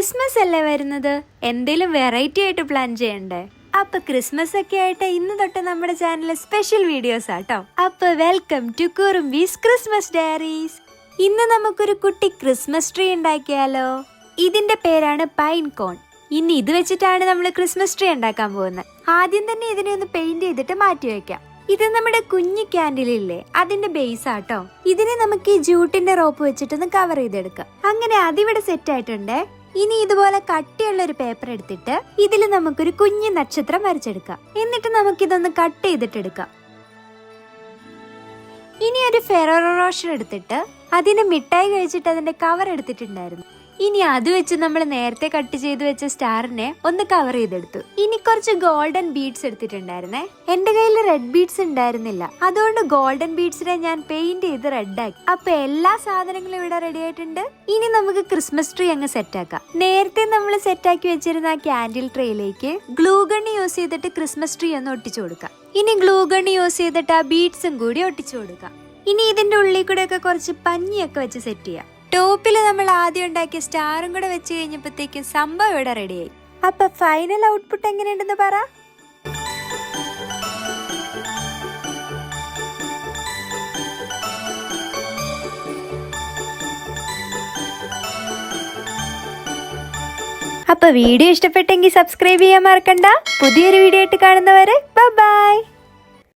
Christmas അല്ലേ വരുന്നത്, എന്തേലും വെറൈറ്റി ആയിട്ട് പ്ലാൻ ചെയ്യണ്ടേ? അപ്പൊ ക്രിസ്മസ് ഒക്കെ ആയിട്ട് ഇന്ന് തൊട്ട് നമ്മുടെ ചാനലിൽ സ്പെഷ്യൽ വീഡിയോസ് ആട്ടോ. അപ്പൊ വെൽക്കം ടു കുറുമ്പീസ് ക്രിസ്മസ് ഡയറീസ്. ഇന്ന് നമുക്കൊരു കുട്ടി ക്രിസ്മസ് ട്രീ ഉണ്ടാക്കിയാലോ? ഇതിന്റെ പേരാണ് പൈൻ കോൺ. ഇനി ഇത് വെച്ചിട്ടാണ് നമ്മൾ ക്രിസ്മസ് ട്രീ ഉണ്ടാക്കാൻ പോകുന്നത്. ആദ്യം തന്നെ ഇതിനെ ഒന്ന് പെയിന്റ് ചെയ്തിട്ട് മാറ്റി വെക്കാം. ഇത് നമ്മുടെ കുഞ്ഞു ക്യാൻഡിലില്ലേ, അതിന്റെ ബേസ് ആട്ടോ. ഇതിനെ നമുക്ക് ഈ ജൂട്ടിന്റെ റോപ്പ് വെച്ചിട്ടൊന്ന് കവർ ചെയ്തെടുക്കാം. അങ്ങനെ അതിവിടെ സെറ്റ് ആയിട്ടുണ്ട്. ഇനി ഇതുപോലെ കട്ടിയുള്ള ഒരു പേപ്പർ എടുത്തിട്ട് ഇതിൽ നമുക്കൊരു കുഞ്ഞു നക്ഷത്രം വരച്ചെടുക്കാം. എന്നിട്ട് നമുക്കിതൊന്ന് കട്ട് ചെയ്തിട്ടെടുക്കാം. ഇനി ഒരു ഫെററോ റോഷർ എടുത്തിട്ട് അതിന് മിഠായി കഴിച്ചിട്ട് അതിന്റെ കവർ എടുത്തിട്ടുണ്ടായിരുന്നു. ഇനി അത് വെച്ച് നമ്മൾ നേരത്തെ കട്ട് ചെയ്ത് വെച്ച സ്റ്റാറിനെ ഒന്ന് കവർ ചെയ്തെടുത്തു. ഇനി കുറച്ച് ഗോൾഡൻ ബീഡ്സ് എടുത്തിട്ടുണ്ടായിരുന്നേ. എന്റെ കയ്യിൽ റെഡ് ബീഡ്സ് ഉണ്ടായിരുന്നില്ല, അതുകൊണ്ട് ഗോൾഡൻ ബീഡ്സിനെ ഞാൻ പെയിന്റ് ചെയ്ത് റെഡ് ആക്കി. അപ്പൊ എല്ലാ സാധനങ്ങളും ഇവിടെ റെഡി ആയിട്ടുണ്ട്. ഇനി നമുക്ക് ക്രിസ്മസ് ട്രീ അങ്ങ് സെറ്റ് ആക്കാം. നേരത്തെ നമ്മൾ സെറ്റ് ആക്കി വെച്ചിരുന്ന ആ ക്യാൻഡിൽ ട്രീയിലേക്ക് ഗ്ലൂ ഗൺ യൂസ് ചെയ്തിട്ട് ക്രിസ്മസ് ട്രീ ഒന്ന് ഒട്ടിച്ചു കൊടുക്കാം. ഇനി ഗ്ലൂ ഗൺ യൂസ് ചെയ്തിട്ട് ആ ബീഡ്സും കൂടി ഒട്ടിച്ചു കൊടുക്കാം. ഇനി ഇതിന്റെ ഉള്ളിൽ കൂടെ ഒക്കെ കുറച്ച് പഞ്ഞിയൊക്കെ വെച്ച് സെറ്റ് ചെയ്യാം. ടോപ്പിൽ നമ്മൾ ആദ്യം ഉണ്ടാക്കിയ സ്റ്റാറും കൂടെ വെച്ച് കഴിഞ്ഞപ്പോഴത്തേക്കും സംഭവം ഇവിടെ റെഡിയായി. അപ്പൊ ഫൈനൽ ഔട്ട്പുട്ട് എങ്ങനെയുണ്ടെന്ന് പറ. അപ്പൊ വീഡിയോ ഇഷ്ടപ്പെട്ടെങ്കിൽ സബ്സ്ക്രൈബ് ചെയ്യാൻ മറക്കണ്ട. പുതിയൊരു വീഡിയോ ആയിട്ട് കാണുന്നവരെ ബൈ ബൈ.